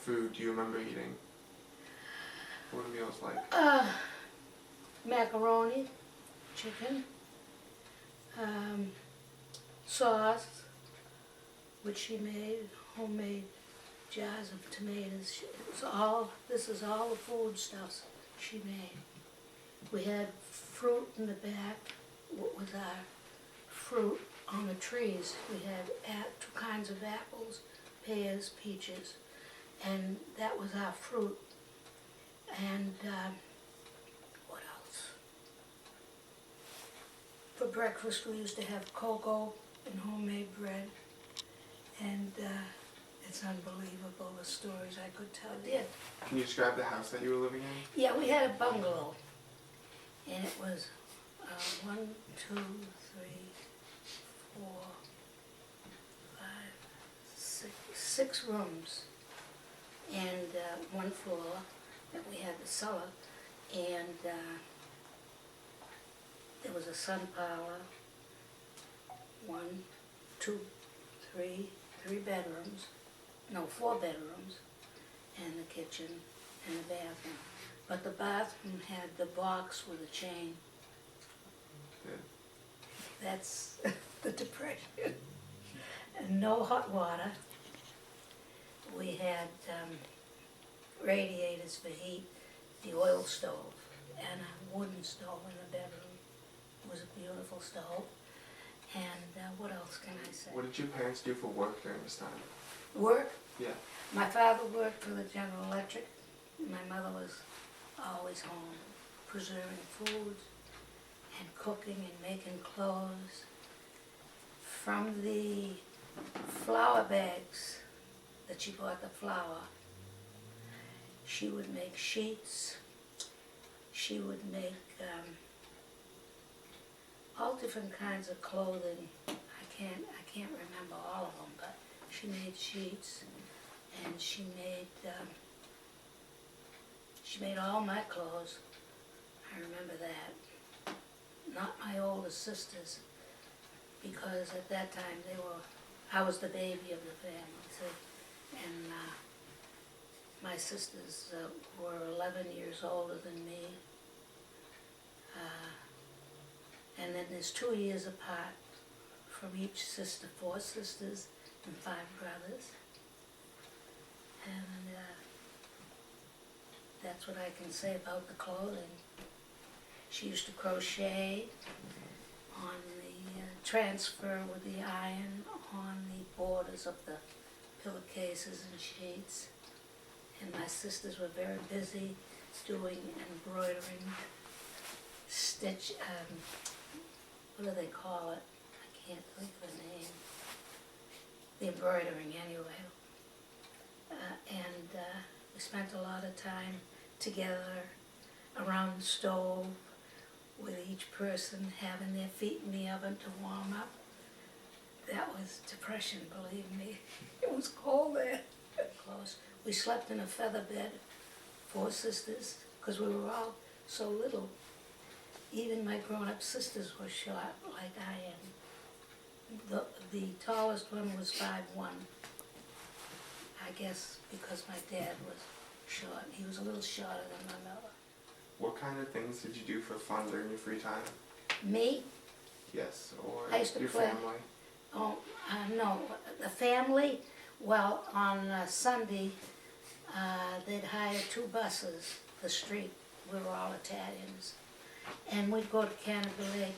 food do you remember eating? What were meals like? Macaroni, chicken, sauce, which she made, homemade jars of tomatoes. This is all the food stuff she made. We had fruit in the back with our fruit on the trees. We had two kinds of apples, pears, peaches, and that was our fruit. And what else? For breakfast we used to have cocoa and homemade bread, and it's unbelievable the stories I could tell you. Can you describe the house that you were living in? Yeah, we had a bungalow, and it was 1, 2, 3, 4, 5, 6 rooms, and one floor. And we had the cellar, and there was a sun parlor, 1, 2, 3 bedrooms, no, 4 bedrooms, and the kitchen and the bathroom. But the bathroom had the box with a chain. Good. That's the Depression. And no hot water. We had radiators for heat, the oil stove, and a wooden stove in the bedroom. It was a beautiful stove. And what else can I say? What did your parents do for work during this time? Work? Yeah. My father worked for the General Electric. My mother was always home, preserving foods and cooking and making clothes. From the flour bags that she bought the flour, she would make sheets. She would make all different kinds of clothing. I can't remember all of them, but she made sheets, and she made all my clothes. I remember that. Not my older sisters, because at that time I was the baby of the family, see? And my sisters were 11 years older than me. And then there's 2 years apart from each sister, 4 sisters and 5 brothers. And that's what I can say about the clothing. She used to crochet on the transfer with the iron on the borders of the pillowcases and sheets. And my sisters were very busy doing embroidering, stitch, what do they call it? I can't think of the name. The embroidering anyway. And we spent a lot of time together around the stove with each person having their feet in the oven to warm up. That was Depression, believe me. It was cold there. Close. We slept in a feather bed, 4 sisters, because we were all so little. Even my grown-up sisters were short, like I am. The tallest one was 5'1". I guess because my dad was short. He was a little shorter than my mother. What kind of things did you do for fun during your free time? Me? Yes, or I used to your play. family? Oh, no. The family, well, on Sunday, they'd hire 2 buses, the street. We were all Italians. And we'd go to Canada Lake.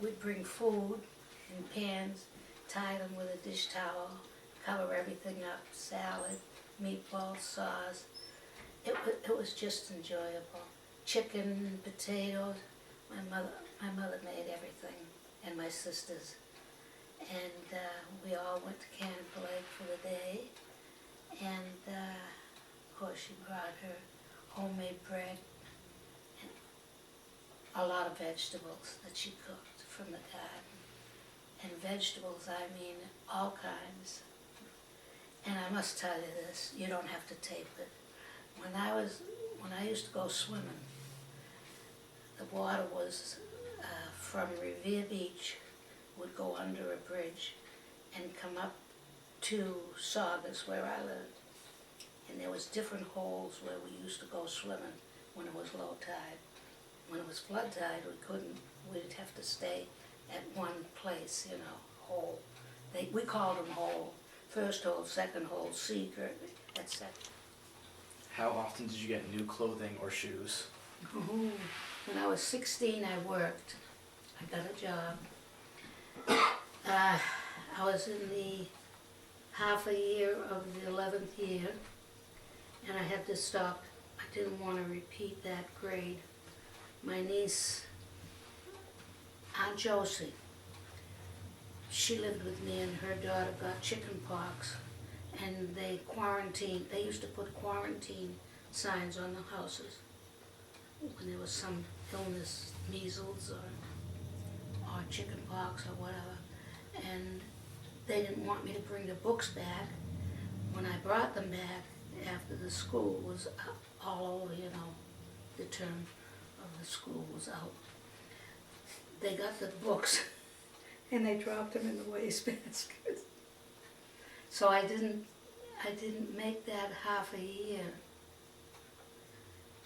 We'd bring food in pans, tie them with a dish towel, cover everything up, salad, meatballs, sauce. It was just enjoyable. Chicken, potatoes. My mother made everything, and my sisters. And we all went to Canada Lake for the day. And of course she brought her homemade bread and a lot of vegetables that she cooked from the garden. And vegetables, I mean all kinds. And I must tell you this, you don't have to tape it. When I used to go swimming, the water was from Revere Beach, would go under a bridge and come up to Saugus, where I lived. And there was different holes where we used to go swimming when it was low tide. When it was flood tide, we couldn't, we'd have to stay at one place, you know, hole. We called them hole, first hole, second hole, secret, etc. How often did you get new clothing or shoes? When I was 16, I worked. I got a job. I was in the half a year of the 11th year, and I had to stop. I didn't want to repeat that grade. My niece, Aunt Josie, she lived with me, and her daughter got chicken pox, and they quarantined. They used to put quarantine signs on the houses when there was some illness, measles or chicken pox or whatever, and they didn't want me to bring the books back. When I brought them back after the school was all over, you know, the term of the school was out, they got the books and they dropped them in the wastebasket. So I didn't make that half a year.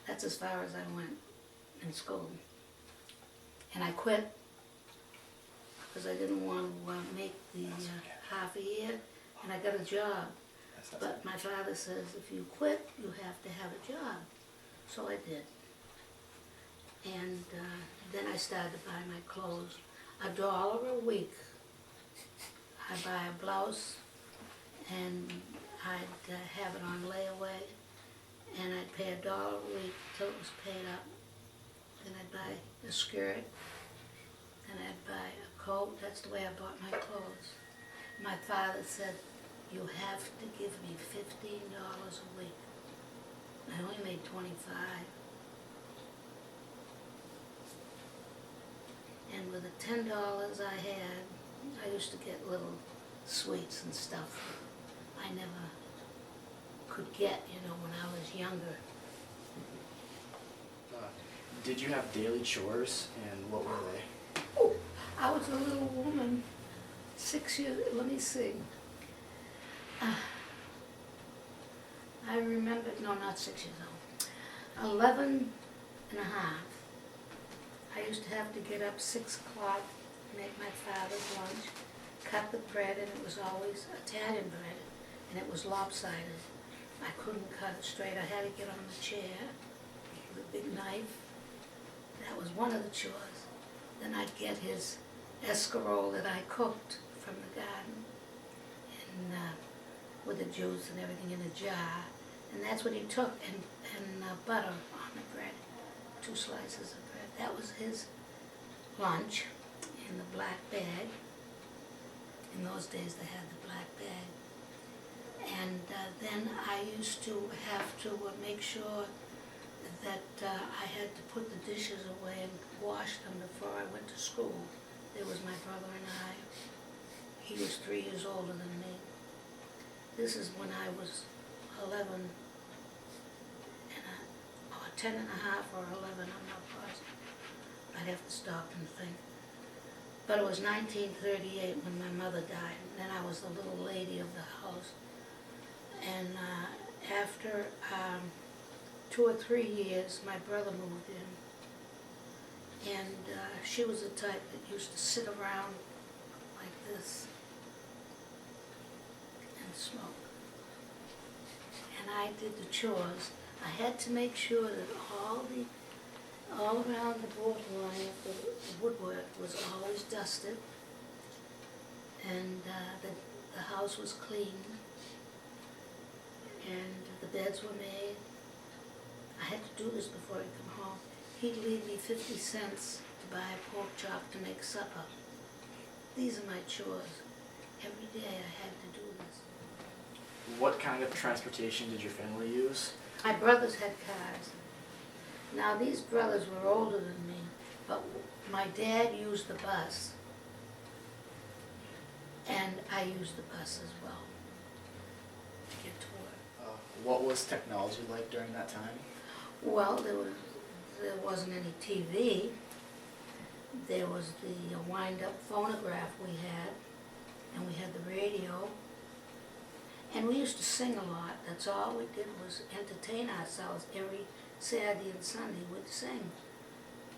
That's as far as I went in school. And I quit because I didn't want to make the half a year, and I got a job. But my father says, if you quit, you have to have a job. So I did. And then I started to buy my clothes. $1 a week. I'd buy a blouse, and I'd have it on layaway, and I'd pay $1 a week till it was paid up. Then I'd buy a skirt, and I'd buy a coat. That's the way I bought my clothes. My father said, you have to give me $15 a week. I only made 25. And with the $10 I had, I used to get little sweets and stuff I never could get, you know, when I was younger. Did you have daily chores, and what were they? Oh, I was a little woman, 6 years, let me see. I remember, no, not 6 years old, 11 and a half. I used to have to get up 6 o'clock, make my father's lunch, cut the bread, and it was always Italian bread, and it was lopsided. I couldn't cut it straight. I had to get on the chair with a big knife. That was one of the chores. Then I'd get his escarole that I cooked from the garden, and with the juice and everything in a jar, and that's what he took, and butter on the bread, 2 slices of bread. That was his lunch in the black bag. In those days they had the black bag. And then I used to have to make sure that I had to put the dishes away and wash them before I went to school. There was my brother and I. He was 3 years older than me. This is when I was 11 and or 10 and a half or 11, I'm not positive. I'd have to stop and think. But it was 1938 when my mother died, and then I was the little lady of the house. And after 2 or 3 years, my brother moved in. And she was the type that used to sit around like this and smoke. And I did the chores. I had to make sure that all around the borderline of the woodwork was always dusted, and the house was clean, and the beds were made. I had to do this before I'd come home. He'd leave me 50 cents to buy a pork chop to make supper. These are my chores. Every day I had to do this. What kind of transportation did your family use? My brothers had cars. Now these brothers were older than me, but my dad used the bus, and I used the bus as well to get to work. What was technology like during that time? Well, there wasn't any TV. There was the wind-up phonograph we had, and we had the radio, And we used to sing a lot. That's all we did was entertain ourselves. Every Saturday and Sunday we'd sing,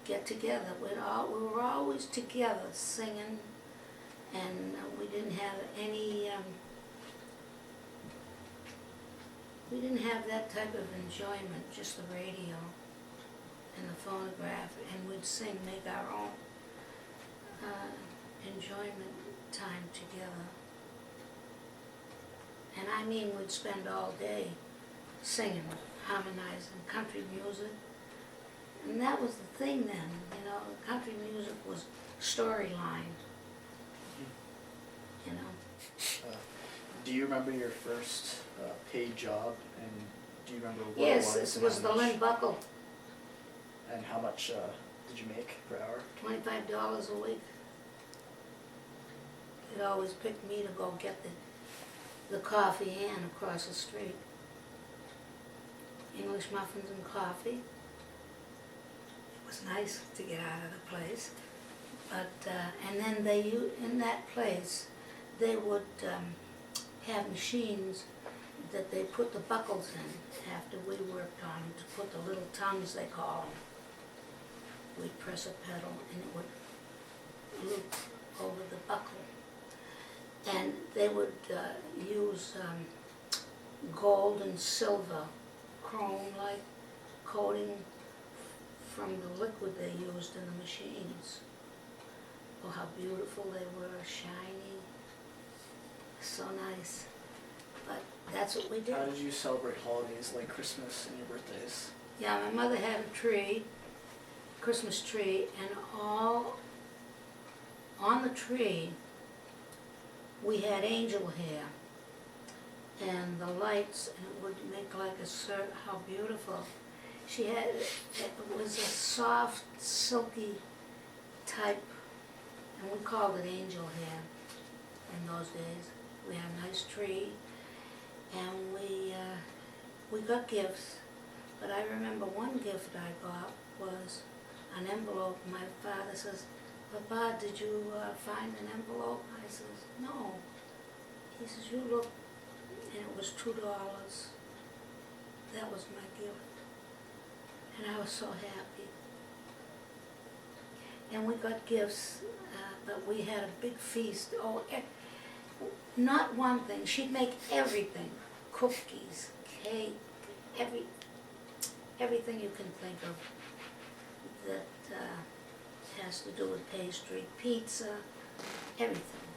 get together. We were always together singing, and we didn't have any, we didn't have that type of enjoyment, just the radio and the phonograph, and we'd sing, make our own enjoyment time together. And I mean, we'd spend all day singing, harmonizing country music. And that was the thing then, you know, country music was storyline, you know. Do you remember your first paid job, and do you remember what Yes, it was? this and was how the much- Lynn Buckle, And how much did you make per hour? $25 a week. They'd always pick me to go get the coffee and across the street. English muffins and coffee. It was nice to get out of the place. But, and then in that place, they would have machines that they put the buckles in after we worked on them, to put the little tongues, they call them. We'd press a pedal and it would loop over the buckle. And they would use gold and silver, chrome-like coating from the liquid they used in the machines. Oh, how beautiful they were, shiny, so nice. But that's what we did. How did you celebrate holidays like Christmas and your birthdays? Yeah, my mother had a tree, Christmas tree, and all on the tree we had angel hair and the lights, and it would make like a circle. How beautiful. She had, it was a soft, silky type, and we called it angel hair in those days. We had a nice tree, and we got gifts. But I remember one gift I got was an envelope. My father says, "Papa, did you find an envelope?" I says, "No." He says, "You look," and it was $2. That was my gift. And I was so happy. And we got gifts, but we had a big feast. Oh, not one thing. She'd make everything. Cookies, cake, everything you can think of that has to do with pastry, pizza, everything.